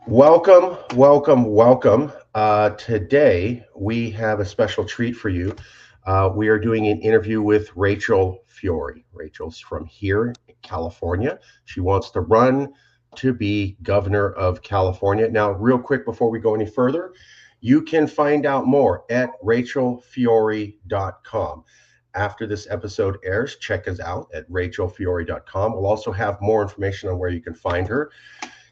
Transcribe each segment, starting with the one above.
Welcome, welcome, welcome. Today we have a special treat for you. We are doing an interview with Rachel Fiori. Rachel's from here in California. She wants to run to be governor of California. Now, real quick before we go any further, you can find out more at rachelfiori.com. After this episode airs, check us out at rachelfiori.com. We'll also have more information on where you can find her.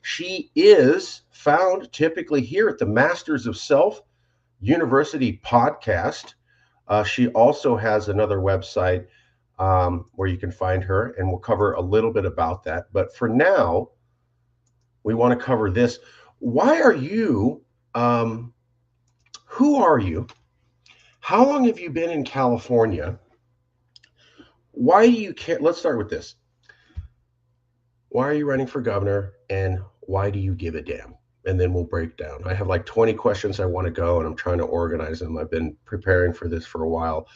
She is found typically here at the Masters of Self University podcast. She also has another website where you can find her, and we'll cover a little bit about that. But for now, we want to cover this. Why are you? Who are you? How long have you been in California? Why do you care? Let's start with this. Why are you running for governor, and why do you give a damn? And then we'll break down. I have like 20 questions I want to go, and I'm trying to organize them. I've been preparing for this for a while.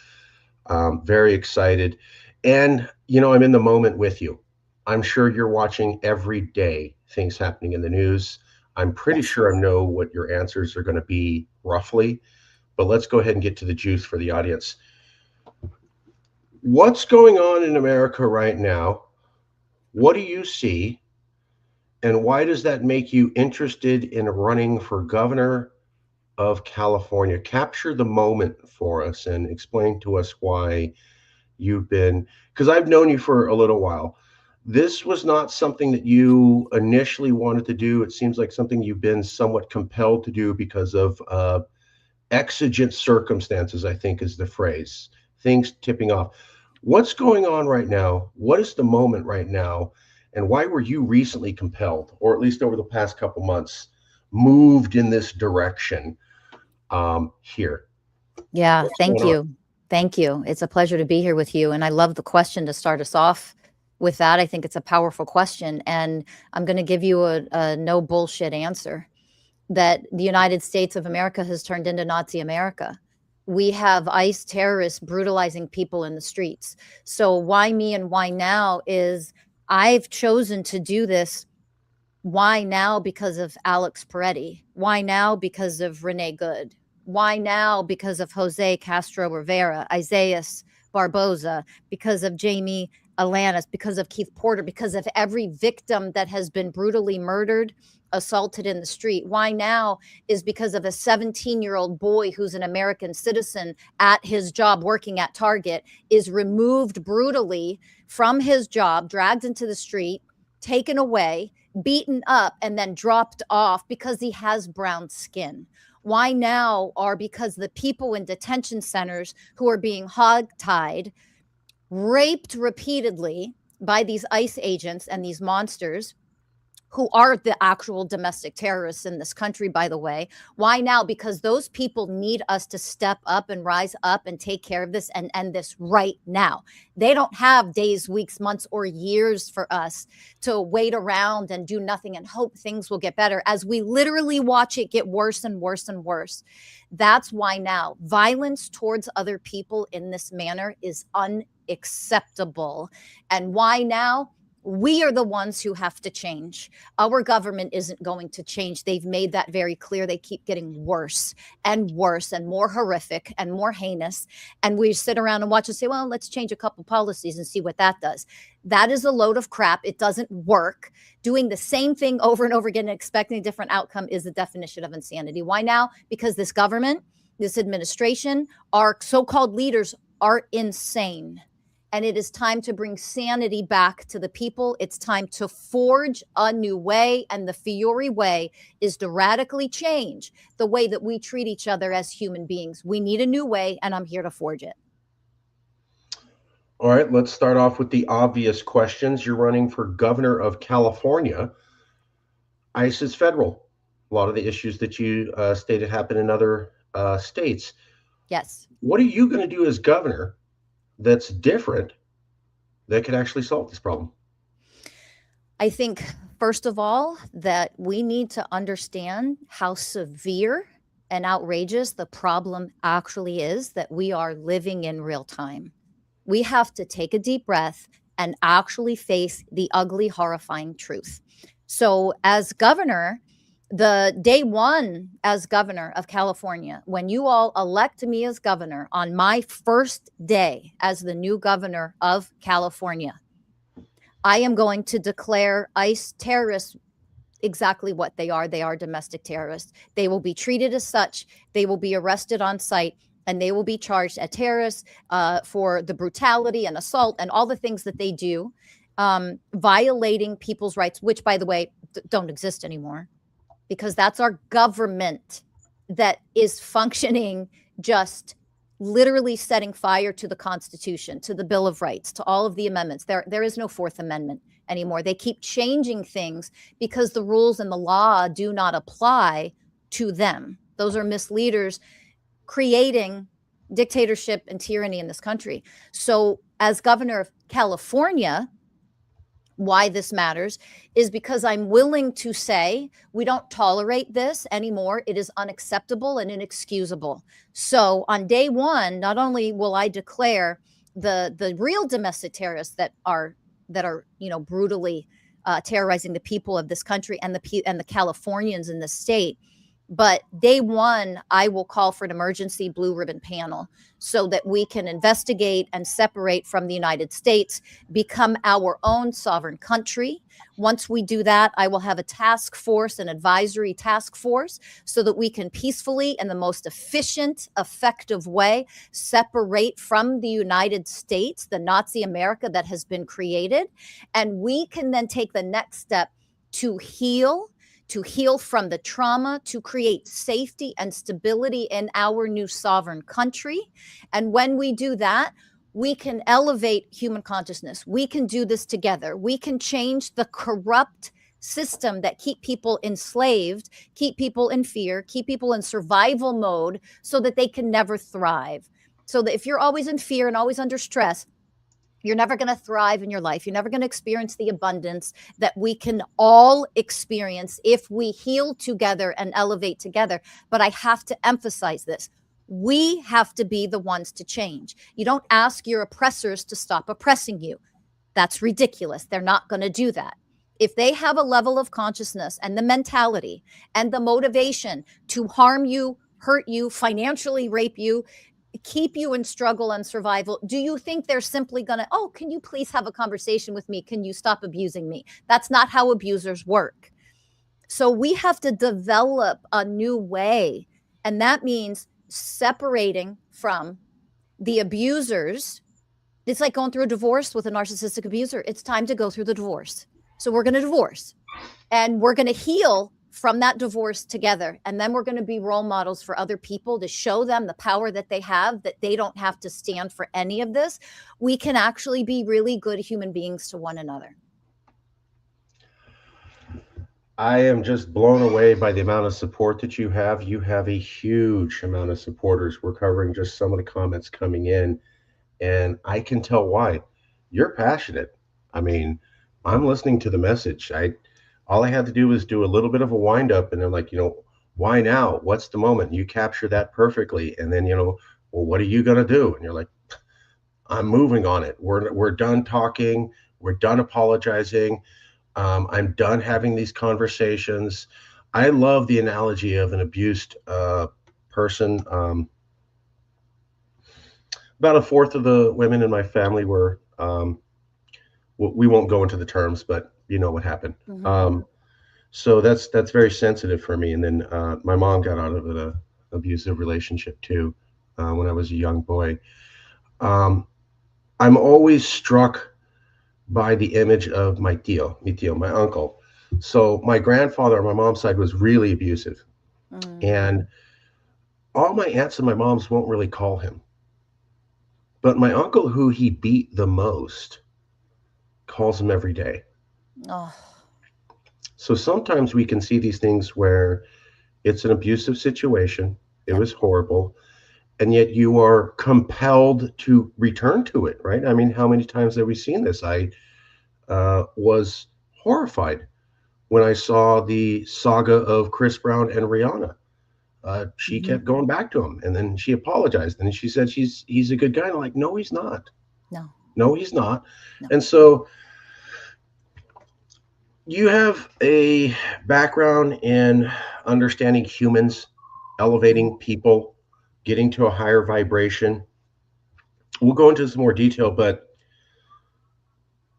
Very excited. And, I'm in the moment with you. I'm sure you're watching every day things happening in the news. I'm pretty Yes. sure I know what your answers are going to be roughly, but let's go ahead and get to the juice for the audience. What's going on in America right now? What do you see? And why does that make you interested in running for governor of California? Capture the moment for us and explain to us why you've been, because I've known you for a little while. This was not something that you initially wanted to do. It seems like something you've been somewhat compelled to do because of exigent circumstances, I think is the phrase, things tipping off. What's going on right now? What is the moment right now? And why were you recently compelled, or at least over the past couple months, moved in this direction here? Yeah, What's thank going on? you. Thank you. It's a pleasure to be here with you. And I love the question to start us off with that. I think it's a powerful question. And I'm going to give you a no bullshit answer that the United States of America has turned into Nazi America. We have ICE terrorists brutalizing people in the streets. So, why me and why now is I've chosen to do this. Why now? Because of Alex Peretti. Why now? Because of Renee Good. Why now? Because of Jose Castro Rivera, Isaias Barboza, because of Jamie Alanis, because of Keith Porter, because of every victim that has been brutally murdered, assaulted in the street. Why now is because of a 17-year-old boy who's an American citizen at his job working at Target is removed brutally from his job, dragged into the street, taken away, beaten up, and then dropped off because he has brown skin. Why now are because the people in detention centers who are being hogtied, raped repeatedly by these ICE agents and these monsters who are the actual domestic terrorists in this country, by the way. Why now? Because those people need us to step up and rise up and take care of this and end this right now. They don't have days, weeks, months, or years for us to wait around and do nothing and hope things will get better as we literally watch it get worse and worse and worse. That's why now violence towards other people in this manner is unacceptable. And why now? We are the ones who have to change. Our government isn't going to change. They've made that very clear. They keep getting worse and worse and more horrific and more heinous. And we sit around and watch and say, well, let's change a couple policies and see what that does. That is a load of crap. It doesn't work. Doing the same thing over and over again and expecting a different outcome is the definition of insanity. Why now? Because this government, this administration, our so called leaders are insane. And it is time to bring sanity back to the people. It's time to forge a new way. And the Fiori way is to radically change the way that we treat each other as human beings. We need a new way, and I'm here to forge it. All right, let's start off with the obvious questions. You're running for governor of California. ICE is federal. A lot of the issues that you stated happen in other states. Yes. What are you going to do as governor that's different that could actually solve this problem? I think, first of all, that we need to understand how severe and outrageous the problem actually is that we are living in real time. We have to take a deep breath and actually face the ugly, horrifying truth. So, as governor, The day one as governor of California, when you all elect me as governor on my first day as the new governor of California, I am going to declare ICE terrorists exactly what they are. They are domestic terrorists. They will be treated as such. They will be arrested on site, and they will be charged as terrorists for the brutality and assault and all the things that they do, violating people's rights, which, by the way, don't exist anymore, because that's our government that is functioning, just literally setting fire to the Constitution, to the Bill of Rights, to all of the amendments. There is no Fourth Amendment anymore. They keep changing things because the rules and the law do not apply to them. Those are misleaders creating dictatorship and tyranny in this country. So, as governor of California, why this matters is because I'm willing to say we don't tolerate this anymore. It is unacceptable and inexcusable. So on day one, not only will I declare the real domestic terrorists that are brutally terrorizing the people of this country and the Californians in the state, but day one, I will call for an emergency blue ribbon panel so that we can investigate and separate from the United States, become our own sovereign country. Once we do that, I will have a task force, an advisory task force, so that we can peacefully, in the most efficient, effective way, separate from the United States, the Nazi America that has been created. And we can then take the next step to heal from the trauma, to create safety and stability in our new sovereign country. And when we do that, we can elevate human consciousness. We can do this together. We can change the corrupt system that keep people enslaved, keep people in fear, keep people in survival mode so that they can never thrive. So that if you're always in fear and always under stress, you're never going to thrive in your life. You're never going to experience the abundance that we can all experience if we heal together and elevate together. But I have to emphasize this. We have to be the ones to change. You don't ask your oppressors to stop oppressing you. That's ridiculous. They're not going to do that. If they have a level of consciousness and the mentality and the motivation to harm you, hurt you, financially rape you, keep you in struggle and survival, do you think they're simply going to, oh, can you please have a conversation with me? Can you stop abusing me? That's not how abusers work. So we have to develop a new way. And that means separating from the abusers. It's like going through a divorce with a narcissistic abuser. It's time to go through the divorce. So we're going to divorce and we're going to heal from that divorce together. And then we're going to be role models for other people to show them the power that they have, that they don't have to stand for any of this. We can actually be really good human beings to one another. I am just blown away by the amount of support that you have. You have a huge amount of supporters. We're covering just some of the comments coming in, and I can tell why. You're passionate. I mean, I'm listening to the message. All I had to do was do a little bit of a wind up, and they're like, why now? What's the moment? You capture that perfectly, and then well, what are you gonna do? And you're like, I'm moving on it. We're done talking. We're done apologizing. I'm done having these conversations. I love the analogy of an abused person. About a fourth of the women in my family were. We won't go into the terms, but you know what happened. Mm-hmm. So that's very sensitive for me. And then my mom got out of an abusive relationship too when I was a young boy. I'm always struck by the image of my tío, my uncle. So my grandfather on my mom's side was really abusive. And all my aunts and my moms won't really call him. But my uncle, who he beat the most, calls him every day. Oh. So sometimes we can see these things where it's an abusive situation. It was horrible. And yet you are compelled to return to it, right? I mean, how many times have we seen this? I was horrified when I saw the saga of Chris Brown and Rihanna. She kept going back to him, and then she apologized, and she said he's a good guy. And I'm like, no, he's not. No, No, he's not. no. And so You have a background in understanding humans, Mhm. elevating people, getting to a higher vibration. We'll go into some more detail, but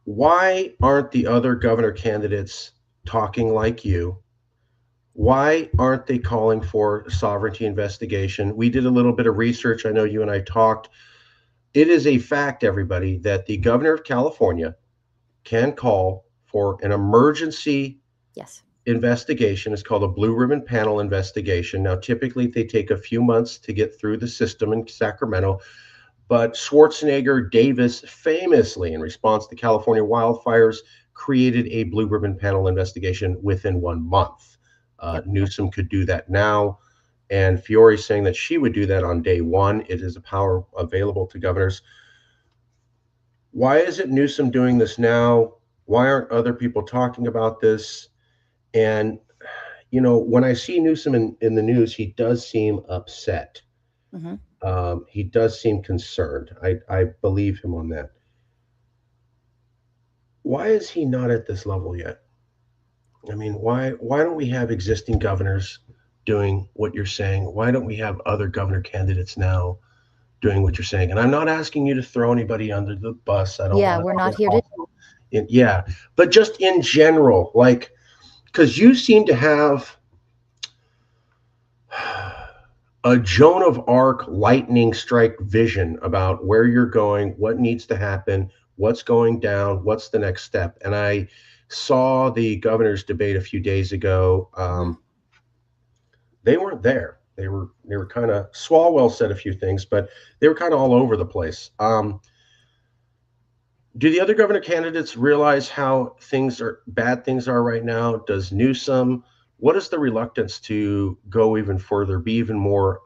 why aren't the other governor candidates talking like you? Why aren't they calling for sovereignty investigation? We did a little bit of research. I know you and I talked. It is a fact, everybody, that the governor of California can call for an emergency Yes. investigation. It's called a blue ribbon panel investigation. Now, typically, they take a few months to get through the system in Sacramento, but Schwarzenegger Davis famously, in response to California wildfires, created a blue ribbon panel investigation within 1 month. Yep. Newsom could do that now. And Fiori saying that she would do that on day one. It is a power available to governors. Why isn't Newsom doing this now? Why aren't other people talking about this? And, when I see Newsom in the news, he does seem upset. Mhm. He does seem concerned. I believe him on that. Why is he not at this level yet? I mean, why don't we have existing governors doing what you're saying? Why don't we have other governor candidates now doing what you're saying? And I'm not asking you to throw anybody under the bus. I don't Yeah, want we're to not get here to. awful. Yeah, but just in general, like, because you seem to have a Joan of Arc lightning strike vision about where you're going, what needs to happen, what's going down, what's the next step. And I saw the governor's debate a few days ago. Mhm. They weren't there. They were kind of Swalwell said a few things, but they were kind of all over the place. Do the other governor candidates realize how bad things are right now? Does Newsom? What is the reluctance to go even further, be even more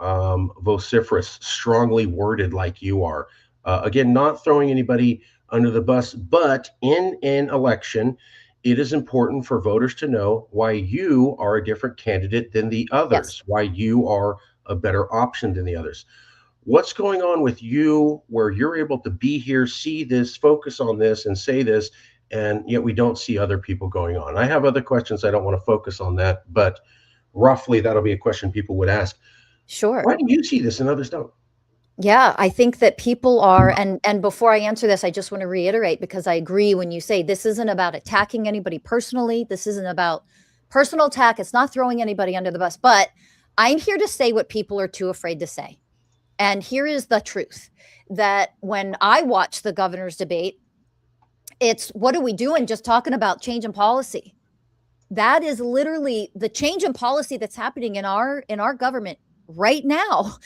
vociferous, strongly worded like you are? Again, not throwing anybody under the bus, but in an election, it is important for voters to know why you are a different candidate than the Yes. others, why you are a better option than the others. What's going on with you where you're able to be here, see this, focus on this, and say this, and yet we don't see other people going on? I have other questions. I don't want to focus on that, but roughly that'll be a question people would ask. Sure. Why do you see this and others don't? Yeah, I think that people are, and before I answer this, I just want to reiterate because I agree when you say this isn't about attacking anybody personally. This isn't about personal attack. It's not throwing anybody under the bus, but I'm here to say what people are too afraid to say. And here is the truth that when I watch the governor's debate, it's what are we doing? Just talking about change in policy. That is literally the change in policy that's happening in our government right now.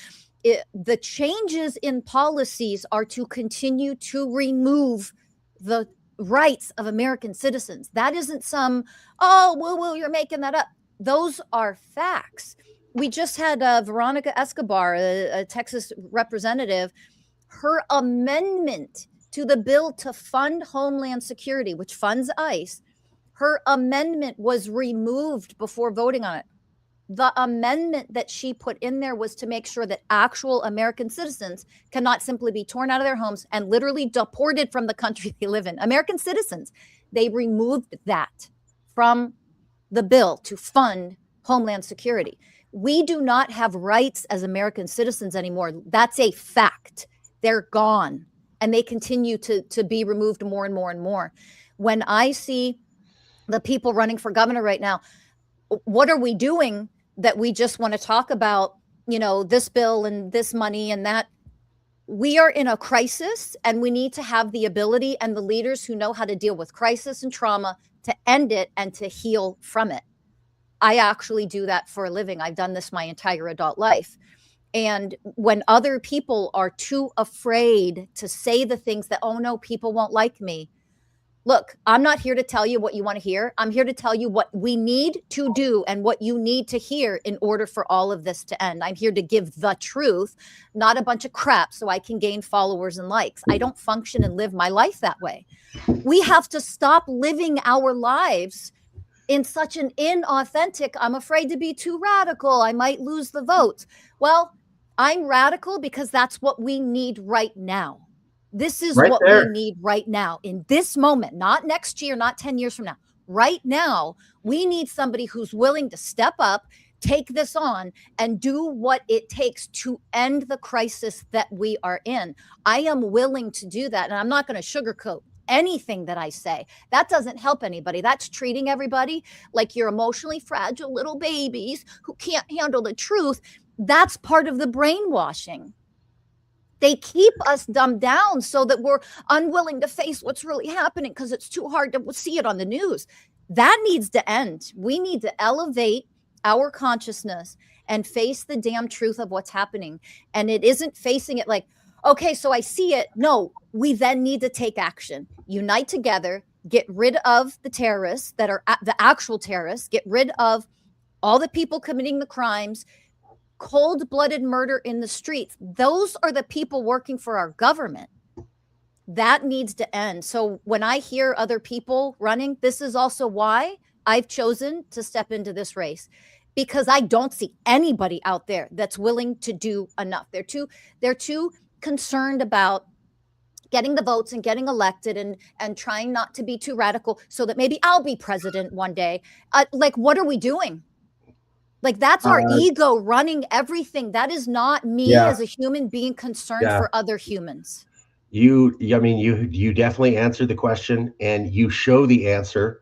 The changes in policies are to continue to remove the rights of American citizens. That isn't some, oh, woo, you're making that up. Those are facts. We just had Veronica Escobar, a Texas representative, her amendment to the bill to fund Homeland Security, which funds ICE, her amendment was removed before voting on it. The amendment that she put in there was to make sure that actual American citizens cannot simply be torn out of their homes and literally deported from the country they live in. American citizens, they removed that from the bill to fund Homeland Security. We do not have rights as American citizens anymore. That's a fact. They're gone and they continue to be removed more and more and more. When I see the people running for governor right now, what are we doing that we just want to talk about, this bill and this money and that? We are in a crisis and we need to have the ability and the leaders who know how to deal with crisis and trauma to end it and to heal from it. I actually do that for a living. I've done this my entire adult life. And when other people are too afraid to say the things that, oh no, people won't like me, look, I'm not here to tell you what you want to hear. I'm here to tell you what we need to do and what you need to hear in order for all of this to end. I'm here to give the truth, not a bunch of crap so I can gain followers and likes. I don't function and live my life that way. We have to stop living our lives in such an inauthentic, I'm afraid to be too radical. I might lose the votes. Well, I'm radical because that's what we need right now. This is Right what we there. need right now in this moment, not next year, not 10 years from now. right now, we need somebody who's willing to step up, take this on, and do what it takes to end the crisis that we are in. I am willing to do that, and I'm not going to sugarcoat anything that I say. That doesn't help anybody. That's treating everybody like you're emotionally fragile little babies who can't handle the truth. That's part of the brainwashing. They keep us dumbed down so that we're unwilling to face what's really happening because it's too hard to see it on the news. That needs to end. We need to elevate our consciousness and face the damn truth of what's happening. And it isn't facing it like, okay, so I see it. No, we then need to take action, unite together, get rid of the terrorists that are the actual terrorists, get rid of all the people committing the crimes, cold-blooded murder in the streets. Those are the people working for our government. That needs to end. So when I hear other people running, this is also why I've chosen to step into this race, because I don't see anybody out there that's willing to do enough. They're too concerned about getting the votes and getting elected and trying not to be too radical so that maybe I'll be president one day. Like, what are we doing? Like, that's our Uh, ego running everything. That is not me yeah, as a human being concerned yeah. for other humans. I mean, you definitely answered the question, and you show the answer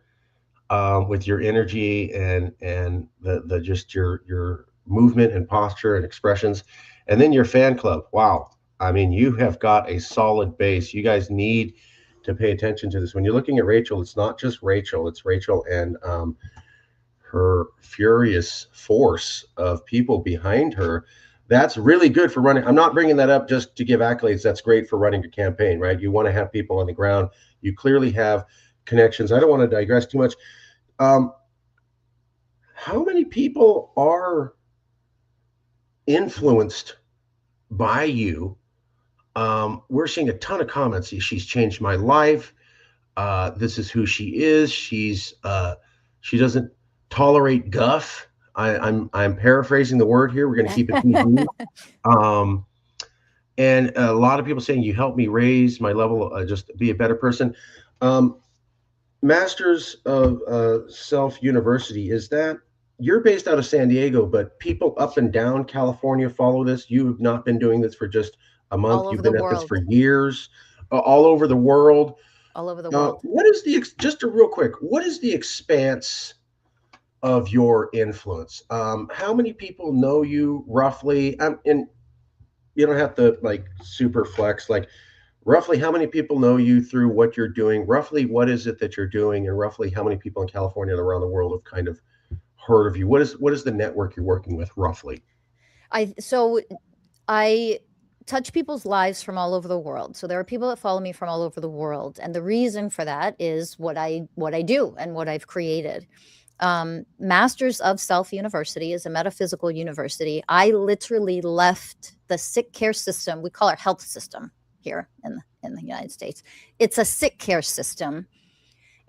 with your energy and the just your movement and posture and expressions, and then your fan club. Wow, I mean, you have got a solid base. You guys need to pay attention to this. When you're looking at Rachel, it's not just Rachel; it's Rachel and her furious force of people behind her. That's really good for running. I'm not bringing that up just to give accolades. That's great for running a campaign, right? You want to have people on the ground. You clearly have connections. I don't want to digress too much. Um, how many people are influenced by you? We're seeing a ton of comments. She's changed my life. This is who she is. She doesn't tolerate guff. I'm paraphrasing the word here. We're going to keep it PG. Um, and a lot of people saying you helped me raise my level, just be a better person. Um, Masters of Self University, is that you're based out of San Diego, but people up and down California follow this? You've not been doing this for just a month. All over You've the been at this for world. years, all over the world. All over the world. What is just a real quick, what is the expanse of your influence? How many people know you roughly? And you don't have to like super flex, like roughly how many people know you through what you're doing? Roughly what is it that you're doing? And roughly how many people in California and around the world have kind of heard of you? What is the network you're working with roughly? I touch people's lives from all over the world. So there are people that follow me from all over the world, and the reason for that is what I do and what I've created. Masters of Self University is a metaphysical university. I literally left the sick care system. We call our health system here in the United States. It's a sick care system.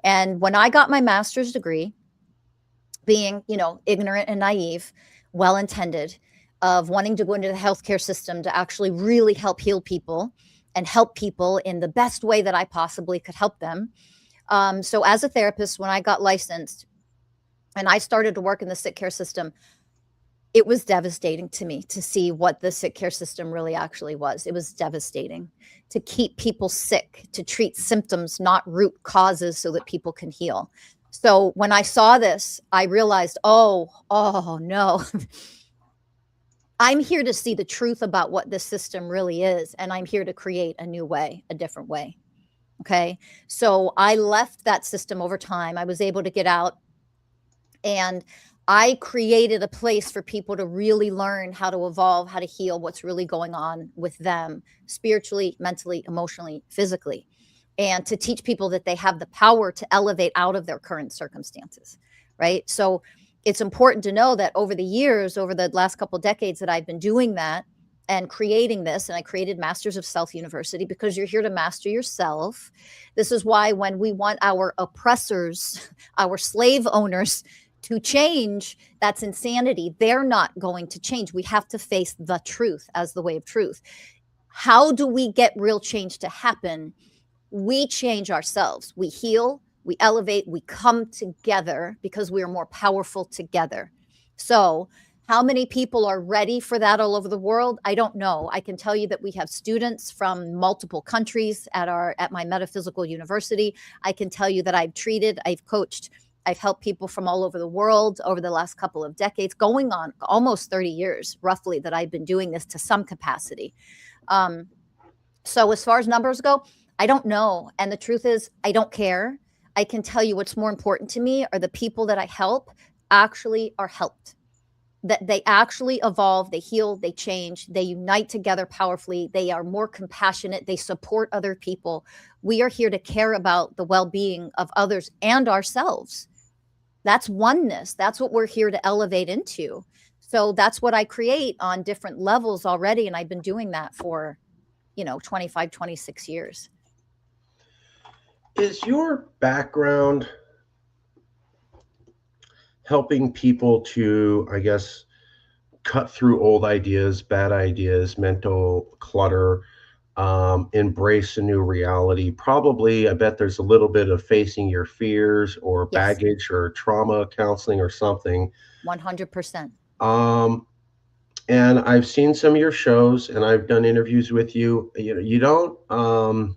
And when I got my master's degree, being, ignorant and naive, well intended, of wanting to go into the healthcare system to actually really help heal people and help people in the best way that I possibly could help them. So, as a therapist, when I got licensed and I started to work in the sick care system, it was devastating to me to see what the sick care system really actually was. It was devastating to keep people sick, to treat symptoms, not root causes, so that people can heal. So when I saw this, I realized, oh no, I'm here to see the truth about what this system really is. And I'm here to create a new way, a different way. Okay. So I left that system over time. I was able to get out, and I created a place for people to really learn how to evolve, how to heal what's really going on with them spiritually, mentally, emotionally, physically, and to teach people that they have the power to elevate out of their current circumstances. Right. So it's important to know that over the years, over the last couple of decades that I've been doing that and creating this, and I created Masters of Self University because you're here to master yourself. This is why when we want our oppressors, our slave owners, to change, that's insanity. They're not going to change. We have to face the truth as the way of truth. How do we get real change to happen? We change ourselves. We heal, we elevate, we come together because we are more powerful together. So, how many people are ready for that all over the world? I don't know. I can tell you that we have students from multiple countries at my metaphysical university. I can tell you that I've coached, I've helped people from all over the world over the last couple of decades, going on almost 30 years, roughly, that I've been doing this to some capacity. So as far as numbers go, I don't know. And the truth is, I don't care. I can tell you what's more important to me are the people that I help actually are helped, that they actually evolve, they heal, they change, they unite together powerfully, they are more compassionate, they support other people. We are here to care about the well-being of others and ourselves. That's oneness. That's what we're here to elevate into. So that's what I create on different levels already. And I've been doing that for, 25, 26 years. Is your background helping people to, I guess, cut through old ideas, bad ideas, mental clutter, embrace a new reality? Probably, I bet there's a little bit of facing your fears or Yes, baggage or trauma counseling or something. 100%. Um, and I've seen some of your shows and I've done interviews with you. You don't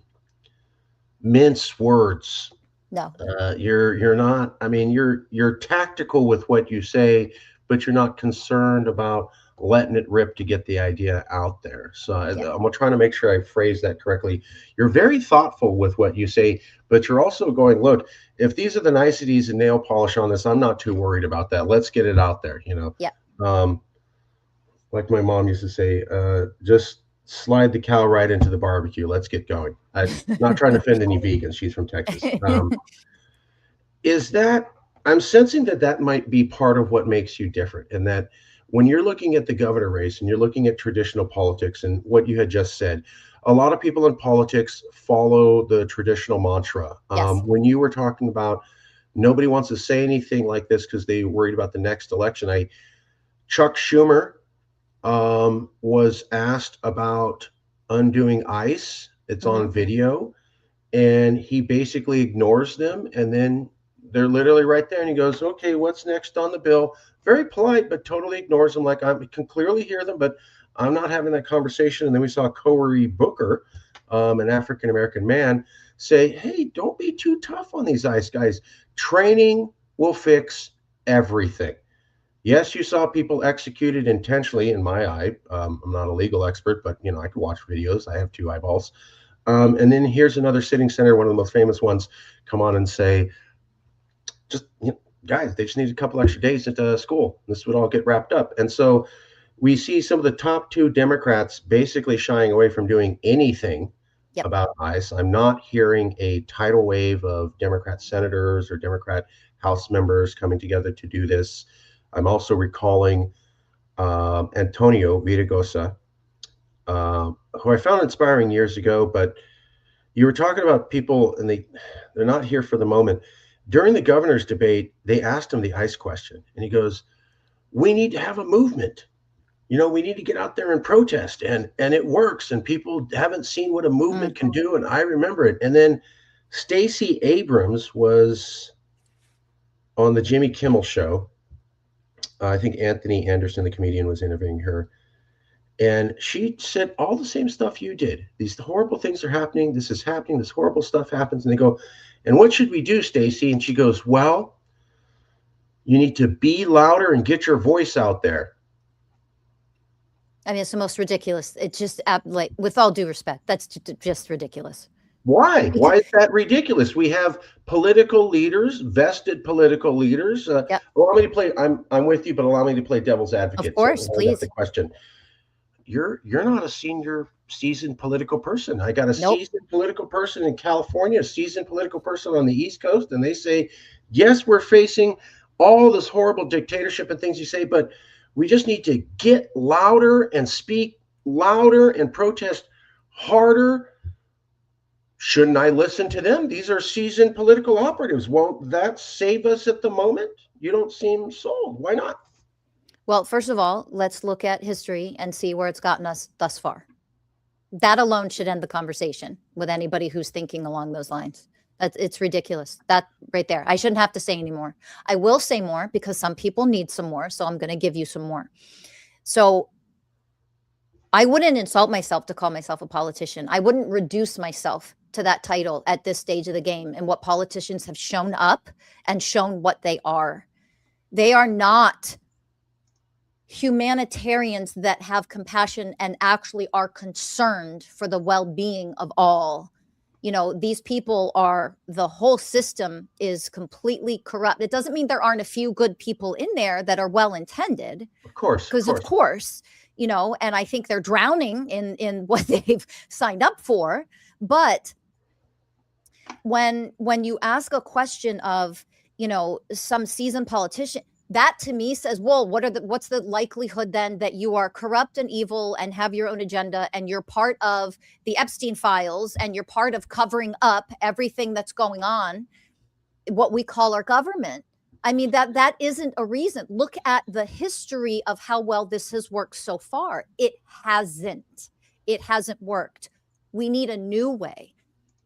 mince words. No. You're not. I mean, you're tactical with what you say, but you're not concerned about letting it rip to get the idea out there. So Yeah. I'm trying to make sure I phrase that correctly. You're very thoughtful with what you say, but you're also going, look, if these are the niceties and nail polish on this, I'm not too worried about that. Let's get it out there. Yeah. Um, like my mom used to say, just slide the cow right into the barbecue. Let's get going. I'm not trying to offend any vegans. She's from Texas. Is that I'm sensing that that might be part of what makes you different, and that when you're looking at the governor race and you're looking at traditional politics and what you had just said, a lot of people in politics follow the traditional mantra. Yes. When you were talking about nobody wants to say anything like this because they worried about the next election, Chuck Schumer was asked about undoing ICE. It's Hmm. on video, and he basically ignores them, and then they're literally right there, and he goes, okay, what's next on the bill? Very polite, but totally ignores them. Like, I can clearly hear them, but I'm not having that conversation. And then we saw Cory Booker, an African American man, say, hey, don't be too tough on these ICE guys. Training will fix everything. Yes, you saw people executed intentionally in my eye. I'm not a legal expert, but I can watch videos. I have two eyeballs. And then here's another sitting senator, one of the most famous ones, come on and say, just guys, they just need a couple extra days at school. This would all get wrapped up. And so we see some of the top two Democrats basically shying away from doing anything Yep. about ICE. I'm not hearing a tidal wave of Democrat senators or Democrat House members coming together to do this. I'm also recalling Antonio Villaraigosa, who I found inspiring years ago, but you were talking about people and they're not here for the moment. During the governor's debate, they asked him the ICE question, and he goes, we need to have a movement. We need to get out there and protest, and it works, and people haven't seen what a movement can do, and I remember it. And then Stacey Abrams was on the Jimmy Kimmel show. I think Anthony Anderson, the comedian, was interviewing her. And she said all the same stuff you did. These horrible things are happening. This is happening. This horrible stuff happens. And they go, and what should we do, Stacey? And she goes, well, you need to be louder and get your voice out there. I mean, it's the most ridiculous. It's just like, with all due respect, that's just ridiculous. Why? Why is that ridiculous? We have political leaders, vested political leaders. Yeah. Allow me to play. I'm with you, but allow me to play devil's advocate. Of course, please. The question. You're not a senior seasoned political person. I got a Nope. seasoned political person in California, a seasoned political person on the East Coast, and they say, yes, we're facing all this horrible dictatorship and things you say, but we just need to get louder and speak louder and protest harder. Shouldn't I listen to them? These are seasoned political operatives. Won't that save us at the moment? You don't seem sold. Why not? Well, first of all, let's look at history and see where it's gotten us thus far. That alone should end the conversation with anybody who's thinking along those lines. It's ridiculous. That right there. I shouldn't have to say anymore. I will say more because some people need some more. So I'm going to give you some more. So I wouldn't insult myself to call myself a politician. I wouldn't reduce myself to that title at this stage of the game and what politicians have shown up and shown what they are. They are not humanitarians that have compassion and actually are concerned for the well-being of all. You know, these people are, the whole system is completely corrupt. It doesn't mean there aren't a few good people in there that are well intended, Of course, of because of course. course, you know, and I think they're drowning in what they've signed up for. But when you ask a question of, you know, some seasoned politician, that to me says, well, what's the likelihood then that you are corrupt and evil and have your own agenda and you're part of the Epstein files and you're part of covering up everything that's going on, what we call our government. I mean, that isn't a reason. Look at the history of how well this has worked so far. It hasn't. It hasn't worked. We need a new way.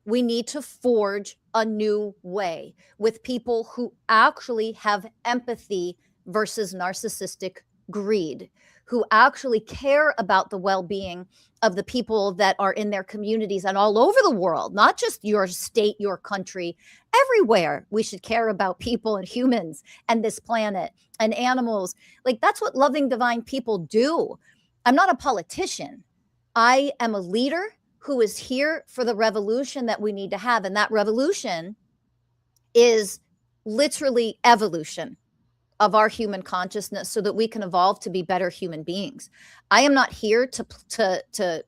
We need to forge a new way with people who actually have empathy versus narcissistic greed, who actually care about the well-being of the people that are in their communities and all over the world, not just your state, your country, everywhere. We should care about people and humans and this planet and animals. Like, that's what loving divine people do. I'm not a politician. I am a leader who is here for the revolution that we need to have. And that revolution is literally evolution of our human consciousness so that we can evolve to be better human beings. I am not here to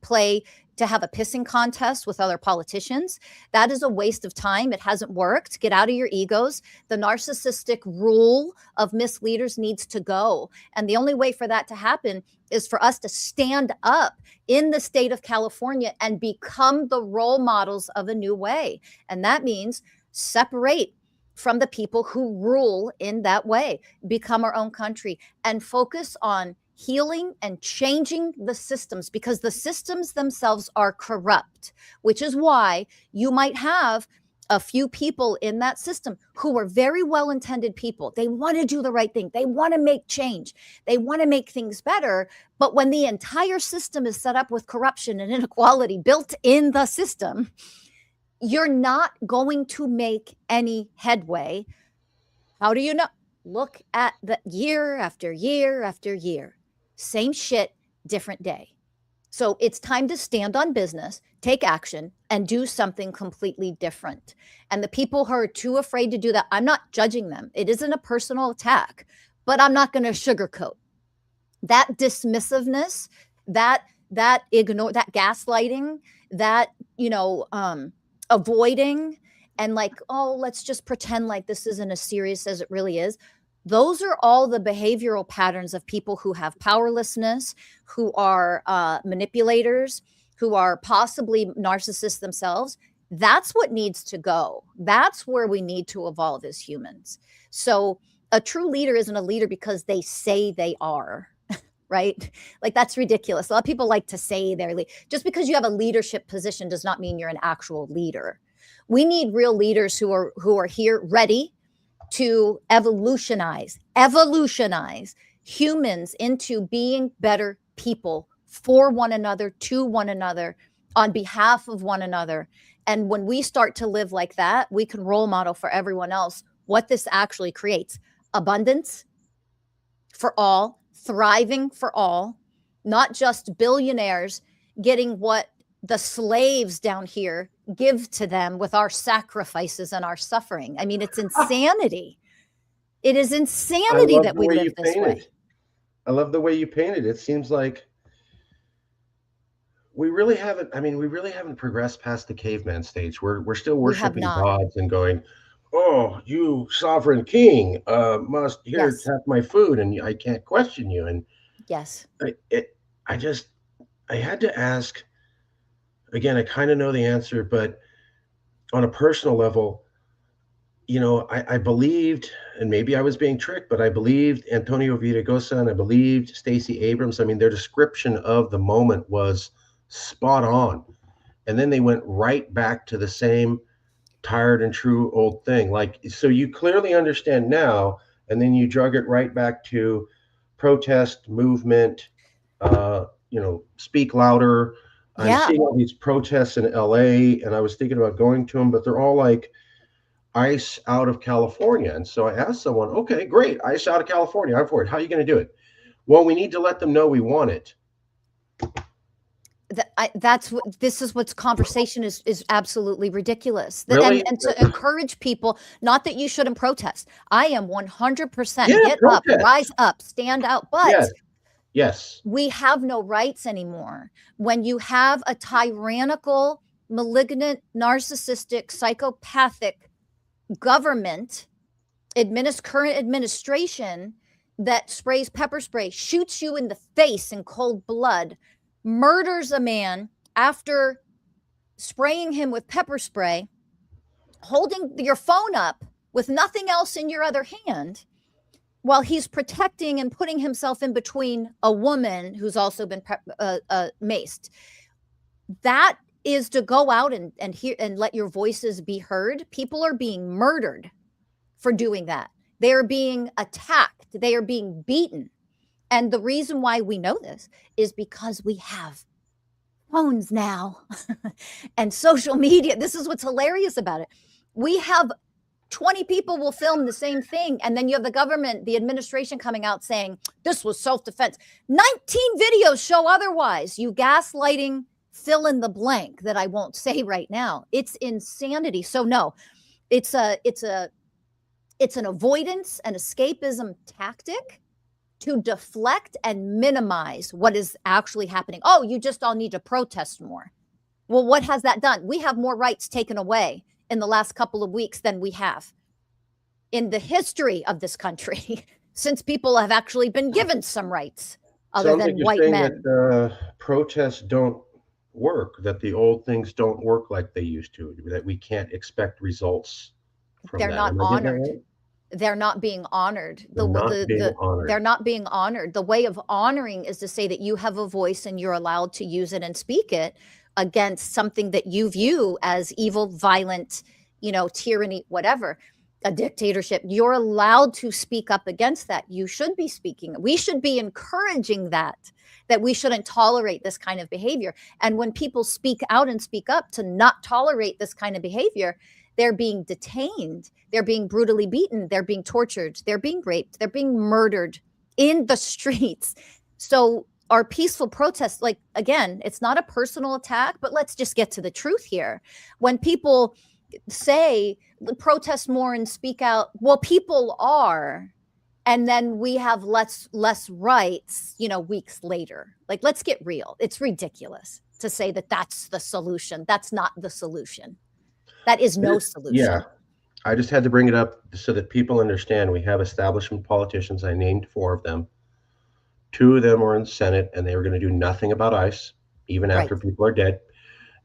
play, to have a pissing contest with other politicians. That is a waste of time. It hasn't worked. Get out of your egos. The narcissistic rule of misleaders needs to go. And the only way for that to happen is for us to stand up in the state of California and become the role models of a new way. And that means separate from the people who rule in that way, become our own country, and focus on healing and changing the systems, because the systems themselves are corrupt, which is why you might have a few people in that system who are very well-intended people. They want to do the right thing. They want to make change. They want to make things better. But when the entire system is set up with corruption and inequality built in the system, you're not going to make any headway. How do you know? Look at the year after year after year. Same shit, different day. So it's time to stand on business, take action, and do something completely different. And the people who are too afraid to do that, I'm not judging them. It isn't a personal attack, but I'm not going to sugarcoat. That dismissiveness, that ignore, that gaslighting, that, you know, avoiding, and like, oh, let's just pretend like this isn't as serious as it really is. Those are all the behavioral patterns of people who have powerlessness, who are manipulators, who are possibly narcissists themselves. That's what needs to go. That's where we need to evolve as humans. So a true leader isn't a leader because they say they are. Right? Like, that's ridiculous. A lot of people like to say they're just because you have a leadership position does not mean you're an actual leader. We need real leaders who are here ready to evolutionize humans into being better people for one another, to one another, on behalf of one another. And when we start to live like that, we can role model for everyone else what this actually creates: abundance for all, thriving for all, not just billionaires getting what the slaves down here give to them with our sacrifices and our suffering. I mean, it's insanity. It is I insanity love that the we way live you this painted. way. I love the way you painted. It seems like we really haven't. I mean, we really haven't progressed past the caveman stage. We're still We have worshiping not. gods and going, "Oh, you sovereign king, must here Yes. have my food, and I can't question you." And Yes. I just, I had to ask again. I kind of know the answer, but on a personal level, I believed, and maybe I was being tricked, but I believed Antonio Villaraigosa and I believed Stacey Abrams. I mean, their description of the moment was spot on. And then they went right back to the same tired and true old thing. Like, so you clearly understand now, and then you drug it right back to protest movement, speak louder. I'm Yeah. seeing all these protests in LA, and I was thinking about going to them, but they're all like ice out of California. And so I asked someone, okay, great, ice out of California. I'm for it. How are you going to do it? Well, we need to let them know we want it. That's what this is. What's conversation is absolutely ridiculous. Really? And to encourage people, not that you shouldn't protest. I am 100% Yeah, get up, protest. rise up, stand out. But Yes, yes. we have no rights anymore. When you have a tyrannical, malignant, narcissistic, psychopathic government, current administration that sprays pepper spray, shoots you in the face in cold blood, murders a man after spraying him with pepper spray, holding your phone up with nothing else in your other hand, while he's protecting and putting himself in between a woman who's also been maced. That is to go out and hear and let your voices be heard. People are being murdered for doing that. They are being attacked. They are being beaten. And the reason why we know this is because we have phones now and social media. This is what's hilarious about it. We have 20 people will film the same thing, and then you have the government, the administration coming out saying this was self-defense. 19 videos show otherwise. You gaslighting fill in the blank that I won't say right now. It's insanity. So no, it's an avoidance and escapism tactic to deflect and minimize what is actually happening. Oh, you just all need to protest more. Well, what has that done? We have more rights taken away in the last couple of weeks than we have in the history of this country since people have actually been given some rights other Sounds than like you're white saying men. that protests don't work, that the old things don't work like they used to, that we can't expect results from They're that. not Am I getting that honored. right? They're not being honored. They're not being They're honored. not being honored. The way of honoring is to say that you have a voice and you're allowed to use it and speak it against something that you view as evil, violent, tyranny, whatever, a dictatorship. You're allowed to speak up against that. You should be speaking. We should be encouraging that we shouldn't tolerate this kind of behavior. And when people speak out and speak up to not tolerate this kind of behavior, they're being detained, they're being brutally beaten, they're being tortured, they're being raped, they're being murdered in the streets. So our peaceful protests, like, again, it's not a personal attack, but let's just get to the truth here. When people say protest more and speak out, well, people are, and then we have less rights, weeks later. Like, let's get real. It's ridiculous to say that that's the solution. That's not the solution. That is no solution. Yeah, I just had to bring it up so that people understand we have establishment politicians. I named four of them. Two of them were in the Senate, and they were going to do nothing about ICE, even Right. after people are dead.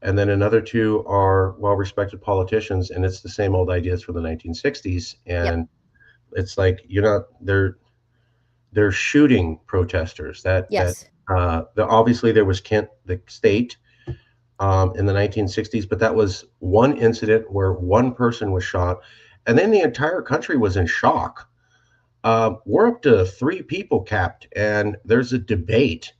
And then another two are well-respected politicians, and it's the same old ideas from the 1960s. Yep. And it's like they're shooting protesters. Yes. Obviously there was Kent, the state, in the 1960s, but that was one incident where one person was shot, and then the entire country was in shock. We're up to three people capped, and there's a debate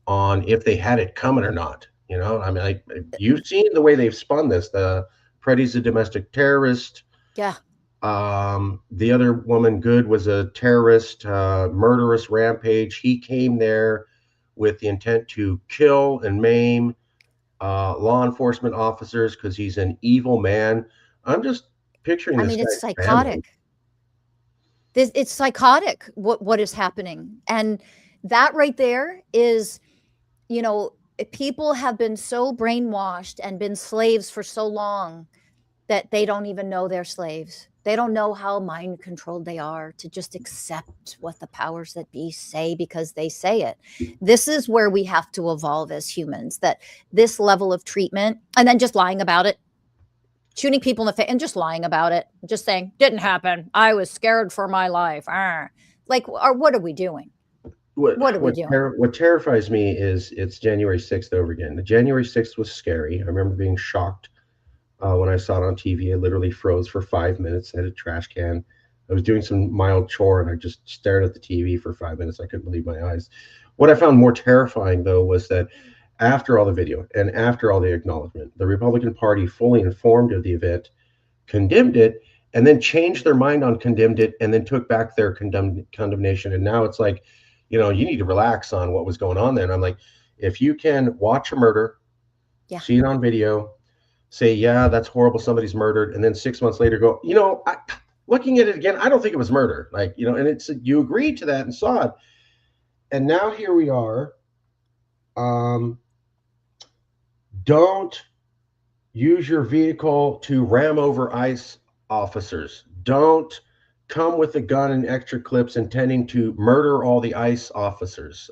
on if they had it coming or not. I mean, you've seen the way they've spun this. The Freddie's a domestic terrorist. Yeah. The other woman, Good, was a terrorist, murderous rampage. He came there with the intent to kill and maim law enforcement officers because he's an evil man. I'm just picturing I this mean, it's guy's family. psychotic. It's psychotic what is happening. And that right there is, people have been so brainwashed and been slaves for so long that they don't even know they're slaves. They don't know how mind controlled they are to just accept what the powers that be say because they say it. This is where we have to evolve as humans, that this level of treatment and then just lying about it, shooting people in the face and just lying about it, just saying, didn't happen. I was scared for my life. Like, or what are we doing? What are we doing? What terrifies me is it's January 6th over again. The January 6th was scary. I remember being shocked When I saw it on TV, I literally froze for 5 minutes. I had a trash can. I was doing some mild chore and I just stared at the TV for 5 minutes. I couldn't believe my eyes. What I found more terrifying, though, was that after all the video and after all the acknowledgement, the Republican Party, fully informed of the event, condemned it, and then changed their mind on condemned it, and then took back their condemnation. And now it's like, you need to relax on what was going on there. And I'm like, if you can watch a murder, Yeah. see it on video, say, yeah, that's horrible, somebody's murdered, and then 6 months later go, looking at it again, I don't think it was murder. And it's you agreed to that and saw it, and now here we are. Um, don't use your vehicle to ram over ICE officers. Don't come with a gun and extra clips intending to murder all the ICE officers.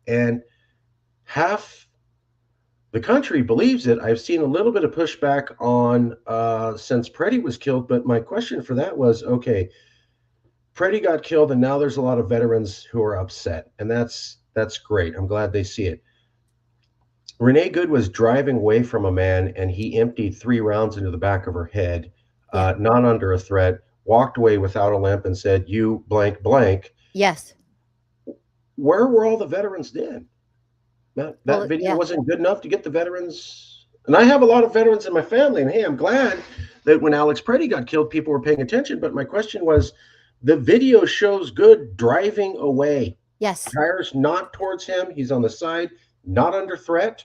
And half the country believes it. I've seen a little bit of pushback on since Preddy was killed, but my question for that was, okay, Preddy got killed, and now there's a lot of veterans who are upset, and that's great. I'm glad they see it. Renee Good was driving away from a man, and he emptied 3 rounds into the back of her head, Yeah. not under a threat, walked away without a limp, and said, "You blank blank." Yes. Where were all the veterans then? That Well, video yeah. wasn't good enough to get the veterans. And I have a lot of veterans in my family, and hey, I'm glad that when Alex Preddy got killed, people were paying attention. But my question was, the video shows Good driving away. Yes. Tires not towards him. He's on the side, not under threat.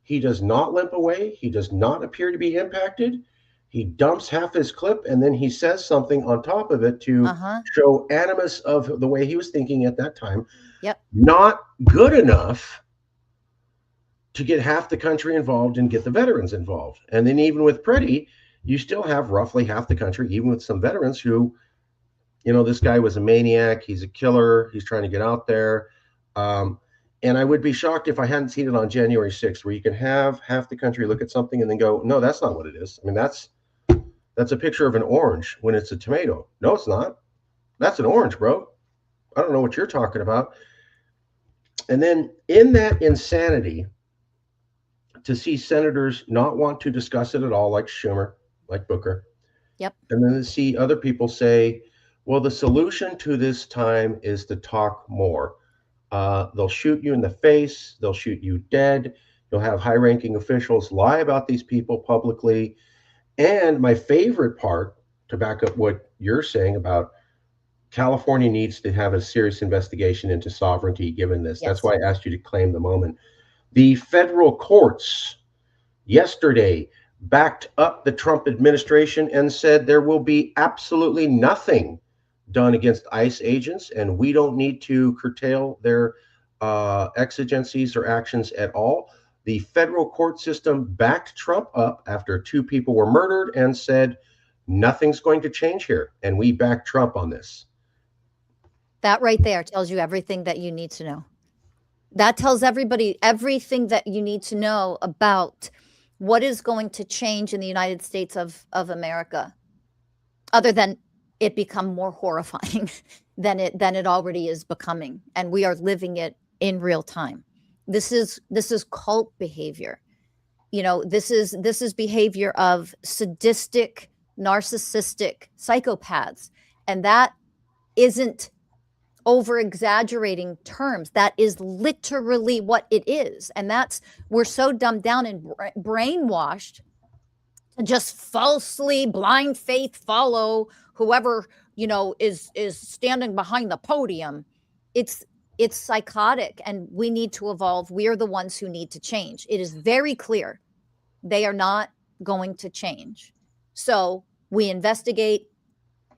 He does not limp away. He does not appear to be impacted. He dumps half his clip and then he says something on top of it to Uh-huh. show animus of the way he was thinking at that time. Yep. Not good enough to get half the country involved and get the veterans involved. And then even with Preddy, you still have roughly half the country, even with some veterans who, this guy was a maniac. He's a killer. He's trying to get out there. And I would be shocked if I hadn't seen it on January 6th, where you can have half the country look at something and then go, no, that's not what it is. I mean, that's a picture of an orange when it's a tomato. No, it's not. That's an orange, bro. I don't know what you're talking about. And then in that insanity, to see senators not want to discuss it at all, like Schumer, like Booker. Yep. And then to see other people say, well, the solution to this time is to talk more. They'll shoot you in the face. They'll shoot you dead. You'll have high ranking officials lie about these people publicly. And my favorite part, to back up what you're saying about California needs to have a serious investigation into sovereignty given this. Yes. That's why I asked you to claim the moment. The federal courts yesterday backed up the Trump administration and said there will be absolutely nothing done against ICE agents, and we don't need to curtail their exigencies or actions at all. The federal court system backed Trump up after 2 people were murdered and said nothing's going to change here, and we back Trump on this. That right there tells you everything that you need to know. That tells everybody everything that you need to know about what is going to change in the United States of America, other than it become more horrifying than it already is becoming, and we are living it in real time. This is cult behavior. This is behavior of sadistic, narcissistic psychopaths, and that isn't over exaggerating terms. That is literally what it is. And we're so dumbed down and brainwashed to just falsely blind faith follow whoever, is standing behind the podium. It's psychotic, and we need to evolve. We are the ones who need to change. It is very clear they are not going to change. So we investigate.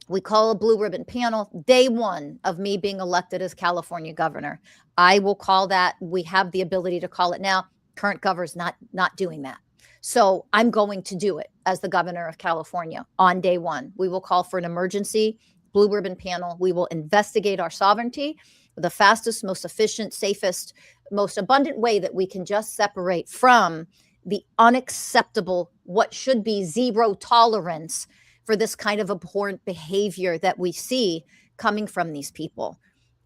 We call a blue ribbon panel. Day one of me being elected as California governor, I will call that. We have the ability to call it now. Current governor's not doing that. So I'm going to do it as the governor of California on day one. We will call for an emergency blue ribbon panel. We will investigate our sovereignty, the fastest, most efficient, safest, most abundant way that we can just separate from the unacceptable, what should be zero tolerance for this kind of abhorrent behavior that we see coming from these people.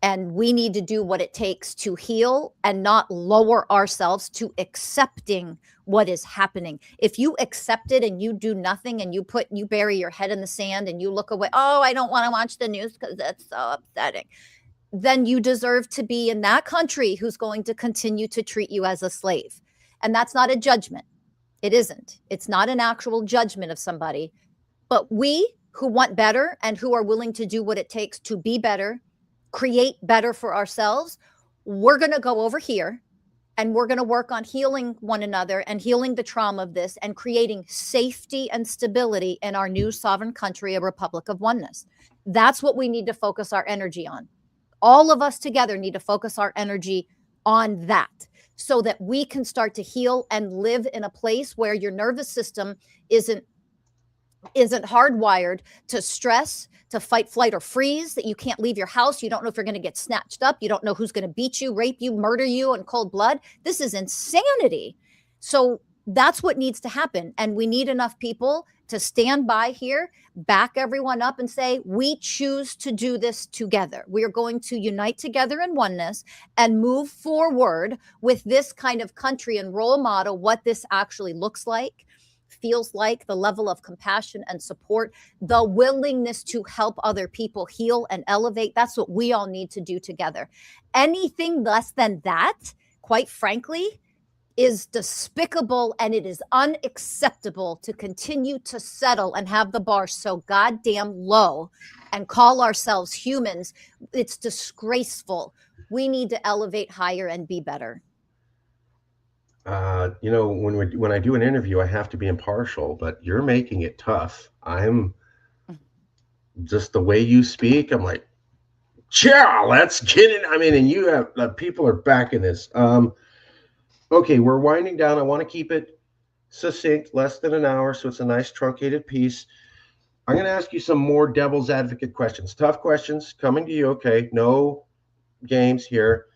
And we need to do what it takes to heal and not lower ourselves to accepting what is happening. If you accept it and you do nothing and you bury your head in the sand and you look away, oh, I don't want to watch the news because that's so upsetting, then you deserve to be in that country who's going to continue to treat you as a slave. And that's not a judgment. It isn't. It's not an actual judgment of somebody. But we who want better and who are willing to do what it takes to be better, create better for ourselves, we're going to go over here and we're going to work on healing one another and healing the trauma of this and creating safety and stability in our new sovereign country, a republic of oneness. That's what we need to focus our energy on. All of us together need to focus our energy on that so that we can start to heal and live in a place where your nervous system isn't hardwired to stress, to fight, flight, or freeze, that you can't leave your house. You don't know if you're going to get snatched up. You don't know who's going to beat you, rape you, murder you in cold blood. This is insanity. So that's what needs to happen. And we need enough people to stand by here, back everyone up and say, we choose to do this together. We are going to unite together in oneness and move forward with this kind of country and role model, what this actually looks like, feels like, the level of compassion and support, the willingness to help other people heal and elevate. That's what we all need to do together. Anything less than that, quite frankly, is despicable, and it is unacceptable to continue to settle and have the bar so goddamn low and call ourselves humans. It's disgraceful. We need to elevate higher and be better. When I do an interview, I have to be impartial, but you're making it tough. I'm just the way you speak. I'm like, yeah, let's get it. I mean, and you have people are backing this. Okay, we're winding down. I want to keep it succinct, less than an hour, so it's a nice truncated piece. I'm going to ask you some more devil's advocate questions. Tough questions coming to you. Okay, no games here.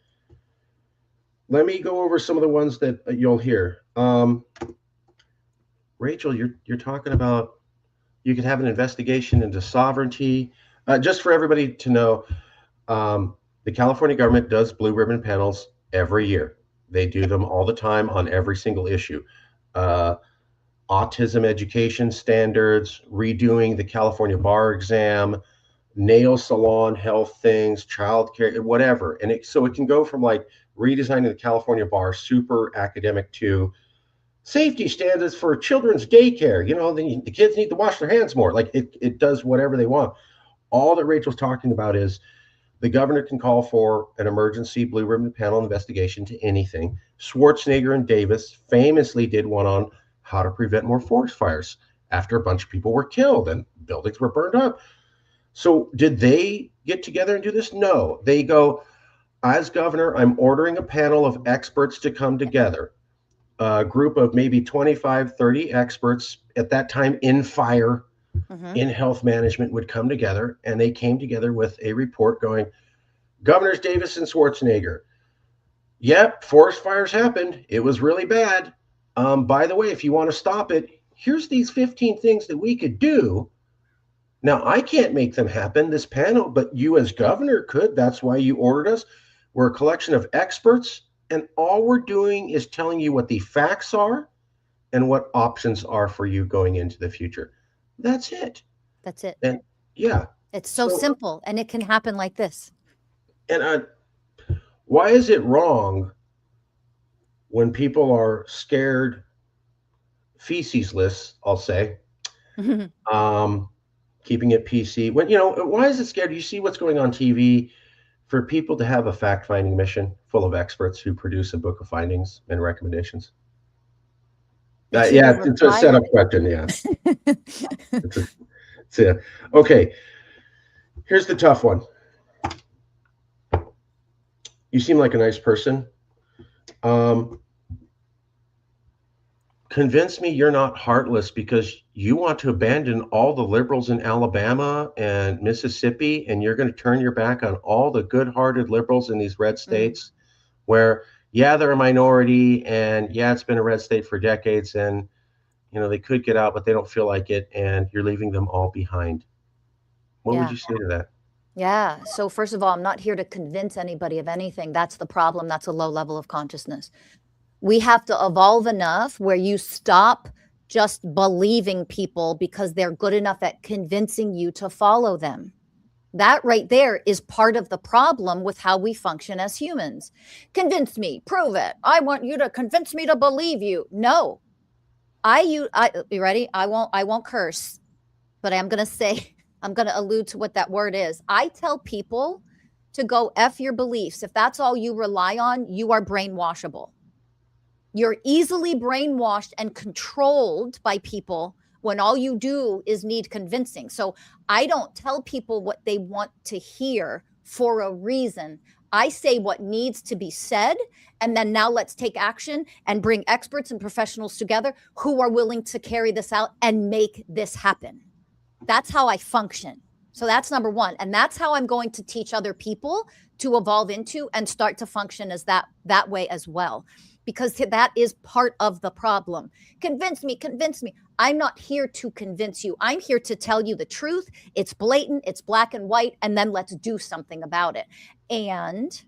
Let me go over some of the ones that you'll hear. Rachel, you're talking about you could have an investigation into sovereignty. Just for everybody to know, the California government does blue ribbon panels every year. They do them all the time on every single issue. Autism education standards, redoing the California bar exam, nail salon health things, childcare, whatever. And so it can go from like redesigning the California bar, super academic, to safety standards for children's daycare. The kids need to wash their hands more. Like it does whatever they want. All that Rachel's talking about is the governor can call for an emergency blue ribbon panel investigation to anything. Schwarzenegger and Davis famously did one on how to prevent more forest fires after a bunch of people were killed and buildings were burned up. So did they get together and do this? No. They go, as governor, I'm ordering a panel of experts to come together. A group of maybe 25, 30 experts at that time in fire, in health management would come together, and they came together with a report going, Governors Davis and Schwarzenegger, yep, forest fires happened. It was really bad. By the way, if you want to stop it, here's these 15 things that we could do. Now, I can't make them happen, this panel, but you as governor could. That's why you ordered us. We're a collection of experts, and all we're doing is telling you what the facts are and what options are for you going into the future. That's it. That's it. And yeah. It's so simple, and it can happen like this. And why is it wrong when people are scared feces-less, I'll say, keeping it PC? Why is it scared? You see what's going on TV for people to have a fact-finding mission full of experts who produce a book of findings and recommendations? It's a setup question. Yeah. Okay. Here's the tough one. You seem like a nice person. Convince me you're not heartless because you want to abandon all the liberals in Alabama and Mississippi, and you're going to turn your back on all the good-hearted liberals in these red states where, yeah, they're a minority, and yeah, it's been a red state for decades, and they could get out, but they don't feel like it, and you're leaving them all behind. What would you say to that? Yeah. So first of all, I'm not here to convince anybody of anything. That's the problem. That's a low level of consciousness. We have to evolve enough where you stop just believing people because they're good enough at convincing you to follow them. That right there is part of the problem with how we function as humans. Convince me, prove it. I want you to convince me to believe you. No, you ready? I won't curse, but I'm going to say, I'm going to allude to what that word is. I tell people to go F your beliefs. If that's all you rely on, you are brainwashable. You're easily brainwashed and controlled by people when all you do is need convincing. So I don't tell people what they want to hear for a reason. I say what needs to be said, and then now let's take action and bring experts and professionals together who are willing to carry this out and make this happen. That's how I function. So that's number one. And that's how I'm going to teach other people to evolve into and start to function as that way as well. Because that is part of the problem. Convince me, convince me. I'm not here to convince you. I'm here to tell you the truth. It's blatant, it's black and white, and then let's do something about it. And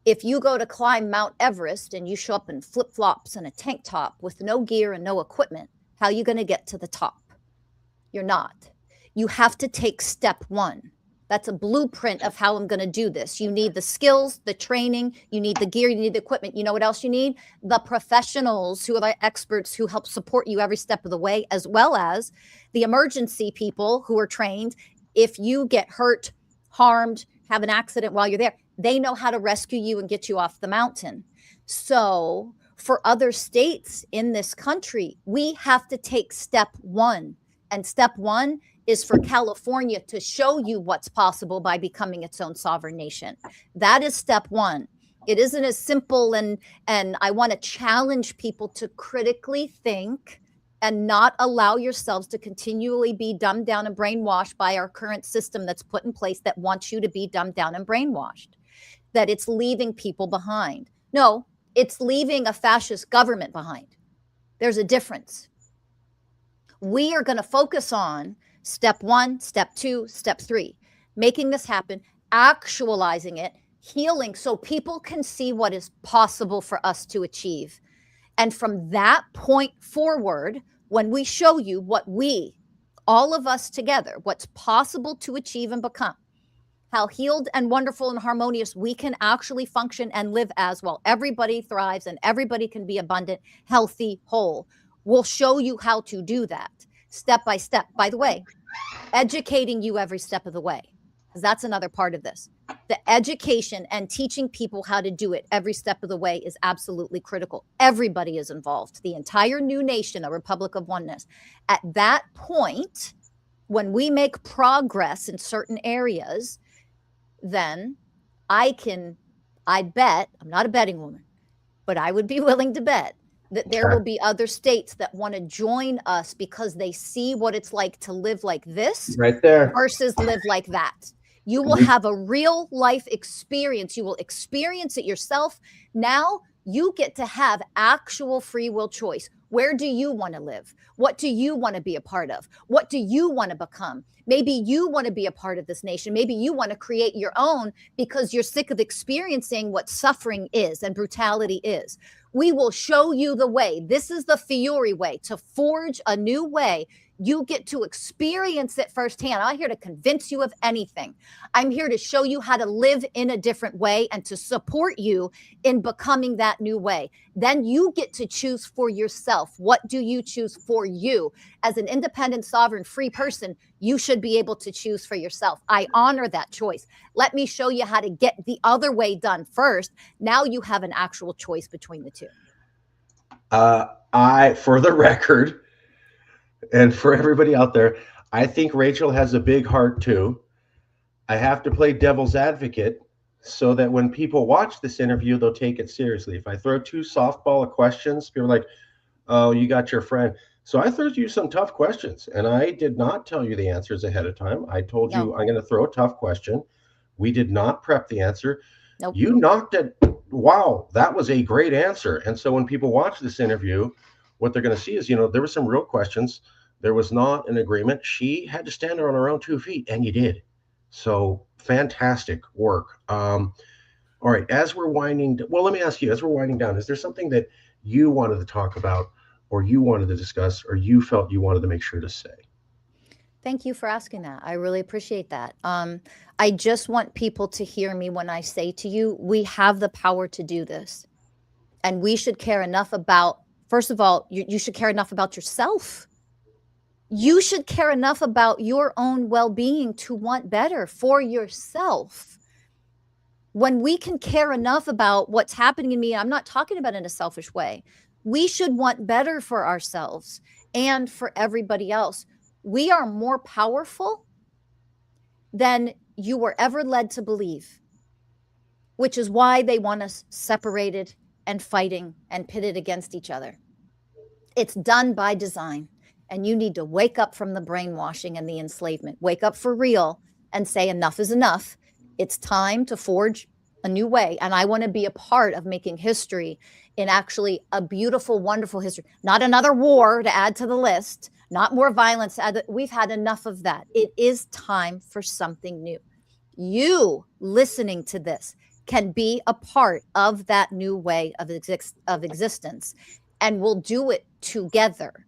if you go to climb Mount Everest and you show up in flip-flops and a tank top with no gear and no equipment, how are you going to get to the top? You're not. You have to take step one. That's a blueprint of how I'm going to do this. You need the skills, the training, you need the gear, you need the equipment. You know what else you need? The professionals who are the experts who help support you every step of the way, as well as the emergency people who are trained. If you get hurt, harmed, have an accident while you're there, they know how to rescue you and get you off the mountain. So for other states in this country, we have to take step one. And step one is for California to show you what's possible by becoming its own sovereign nation. That is step one. It isn't as simple, and I want to challenge people to critically think and not allow yourselves to continually be dumbed down and brainwashed by our current system that's put in place that wants you to be dumbed down and brainwashed, that it's leaving people behind. No, it's leaving a fascist government behind. There's a difference. We are going to focus on step one, step two, step three, making this happen, actualizing it, healing so people can see what is possible for us to achieve. And from that point forward, when we show you what we, all of us together, what's possible to achieve and become, how healed and wonderful and harmonious we can actually function and live as, while everybody thrives and everybody can be abundant, healthy, whole. We'll show you how to do that step by step. By the way, educating you every step of the way, because that's another part of this. The education and teaching people how to do it every step of the way is absolutely critical. Everybody is involved. The entire new nation, a Republic of Oneness. At that point, when we make progress in certain areas, then I bet, I'm not a betting woman, but I would be willing to bet that there will be other states that want to join us because they see what it's like to live like this right there versus live like that. You will have a real life experience. You will experience it yourself. Now you get to have actual free will choice. Where do you want to live? What do you want to be a part of? What do you want to become? Maybe you want to be a part of this nation. Maybe you want to create your own because you're sick of experiencing what suffering is and brutality is. We will show you the way. This is the Fiori way, to forge a new way. You get to experience it firsthand. I'm not here to convince you of anything. I'm here to show you how to live in a different way and to support you in becoming that new way. Then you get to choose for yourself. What do you choose for you? As an independent, sovereign, free person, you should be able to choose for yourself. I honor that choice. Let me show you how to get the other way done first. Now you have an actual choice between the two. For the record, and for everybody out there, I think Rachel has a big heart too. I have to play devil's advocate so that when people watch this interview, they'll take it seriously. If I throw too softball of questions, people are like, oh, you got your friend. So I threw you some tough questions, and I did not tell you the answers ahead of time. I told you I'm going to throw a tough question. We did not prep the answer. Nope. You knocked it. Wow, that was a great answer. And so when people watch this interview, what they're going to see is, there were some real questions. There was not an agreement. She had to stand there on her own 2 feet, and you did. So fantastic work. All right, as we're well, let me ask you, as we're winding down, is there something that you wanted to talk about, or you wanted to discuss, or you felt you wanted to make sure to say? Thank you for asking that. I really appreciate that. I just want people to hear me when I say to you, we have the power to do this. And we should care enough about, first of all, you should care enough about yourself. You should care enough about your own well being to want better for yourself. When we can care enough about what's happening in me, I'm not talking about in a selfish way. We should want better for ourselves and for everybody else. We are more powerful than you were ever led to believe, which is why they want us separated and fighting and pitted against each other. It's done by design. And you need to wake up from the brainwashing and the enslavement. Wake up for real and say enough is enough. It's time to forge a new way. And I want to be a part of making history in actually a beautiful, wonderful history. Not another war to add to the list, not more violence. We've had enough of that. It is time for something new. You listening to this can be a part of that new way of existence. And we'll do it together.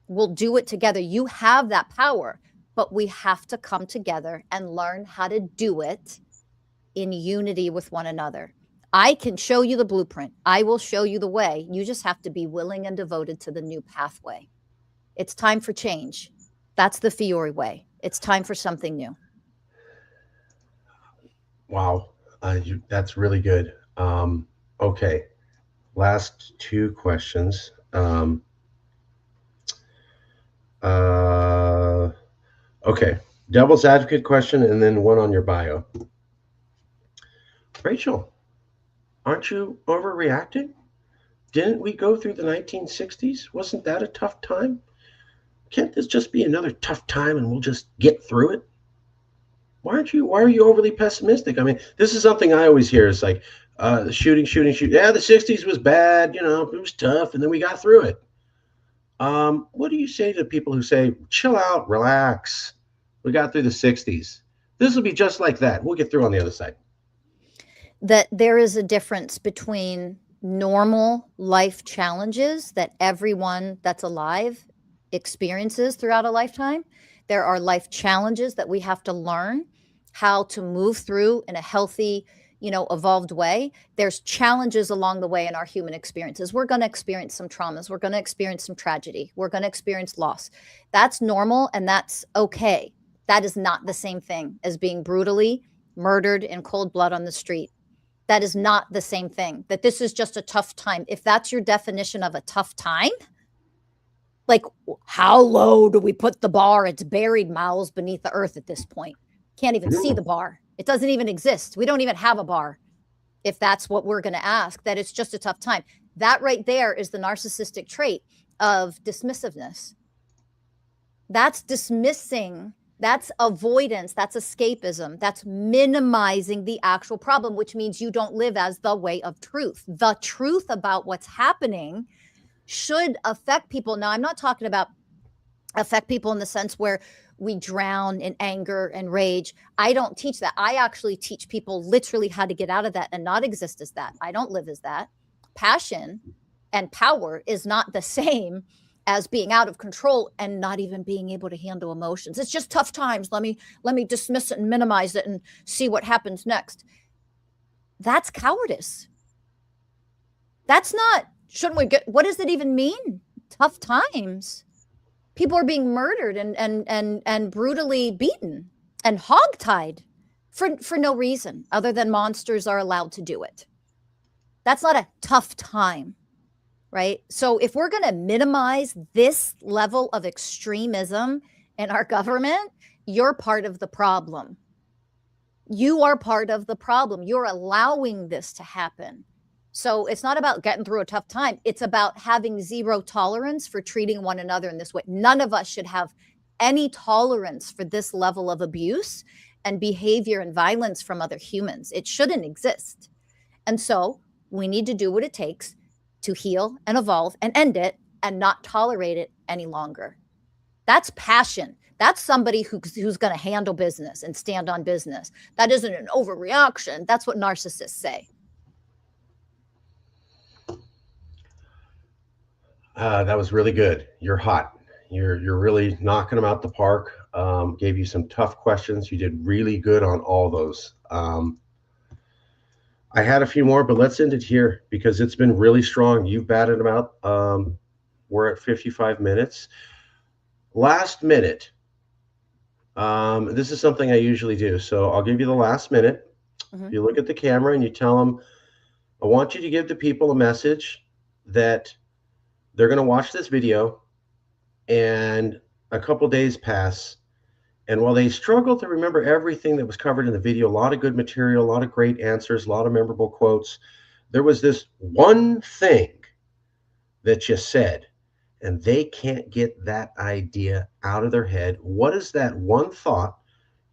We'll do it together. You have that power, but we have to come together and learn how to do it in unity with one another. I can show you the blueprint. I will show you the way. You just have to be willing and devoted to the new pathway. It's time for change. That's the Fiori way. It's time for something new. Wow, that's really good. Okay, last two questions. Uh, okay, devil's advocate question, and then one on your bio. Rachel, aren't you overreacting? Didn't we go through the 1960s? Wasn't that a tough time? Can't this just be another tough time and we'll just get through it? Why are you overly pessimistic? I mean, this is something I always hear. It's like shooting. Yeah, the 60s was bad, it was tough, and then we got through it. What do you say to people who say, chill out, relax? We got through the 60s. This will be just like that. We'll get through on the other side. That there is a difference between normal life challenges that everyone that's alive experiences throughout a lifetime. There are life challenges that we have to learn how to move through in a healthy, evolved way. There's challenges along the way in our human experiences. We're going to experience some traumas. We're going to experience some tragedy. We're going to experience loss. That's normal and that's okay. That is not the same thing as being brutally murdered in cold blood on the street. That is not the same thing. That this is just a tough time. If that's your definition of a tough time, like how low do we put the bar? It's buried miles beneath the earth at this point. Can't even see the bar. It doesn't even exist. We don't even have a bar. If that's what we're going to ask, that it's just a tough time. That right there is the narcissistic trait of dismissiveness. That's dismissing. That's avoidance. That's escapism. That's minimizing the actual problem, which means you don't live as the way of truth. The truth about what's happening should affect people. Now, I'm not talking about affect people in the sense where we drown in anger and rage. I don't teach that. I actually teach people literally how to get out of that and not exist as that. I don't live as that. Passion and power is not the same as being out of control and not even being able to handle emotions. It's just tough times. Let me dismiss it and minimize it and see what happens next. That's cowardice. That's not, shouldn't we get, what does it even mean? Tough times. People are being murdered and brutally beaten and hogtied for no reason other than monsters are allowed to do it. That's not a tough time, right? So if we're going to minimize this level of extremism in our government, you're part of the problem. You are part of the problem. You're allowing this to happen. So it's not about getting through a tough time. It's about having zero tolerance for treating one another in this way. None of us should have any tolerance for this level of abuse and behavior and violence from other humans. It shouldn't exist. And so we need to do what it takes to heal and evolve and end it and not tolerate it any longer. That's passion. That's somebody who's going to handle business and stand on business. That isn't an overreaction. That's what narcissists say. That was really good. You're hot. You're really knocking them out the park. Gave you some tough questions. You did really good on all those. I had a few more, but let's end it here because it's been really strong. You've batted them out. We're at 55 minutes. Last minute. This is something I usually do. So I'll give you the last minute. Mhm. You look at the camera and you tell them, I want you to give the people a message that they're going to watch this video and a couple days pass. And while they struggle to remember everything that was covered in the video, a lot of good material, a lot of great answers, a lot of memorable quotes, there was this one thing that you said, and they can't get that idea out of their head. What is that one thought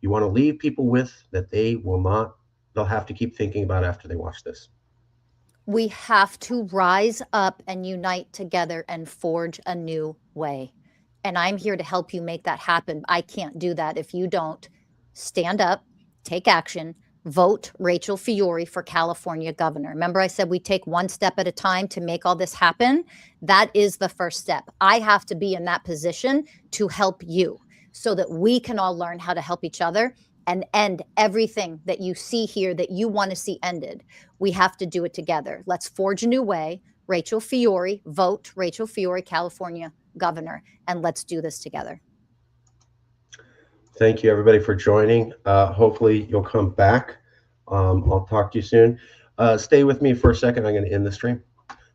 you want to leave people with that they'll have to keep thinking about after they watch this? We have to rise up and unite together and forge a new way. And I'm here to help you make that happen. I can't do that if you don't stand up, take action, vote Rachel Fiori for California governor. Remember, I said we take one step at a time to make all this happen? That is the first step. I have to be in that position to help you so that we can all learn how to help each other and end everything that you see here that you want to see ended. We have to do it together. Let's forge a new way. Rachel Fiori, vote Rachel Fiori, California governor, and let's do this together. Thank you, everybody, for joining. Hopefully, you'll come back. I'll talk to you soon. Stay with me for a second. I'm going to end the stream.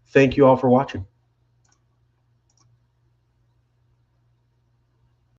Thank you all for watching.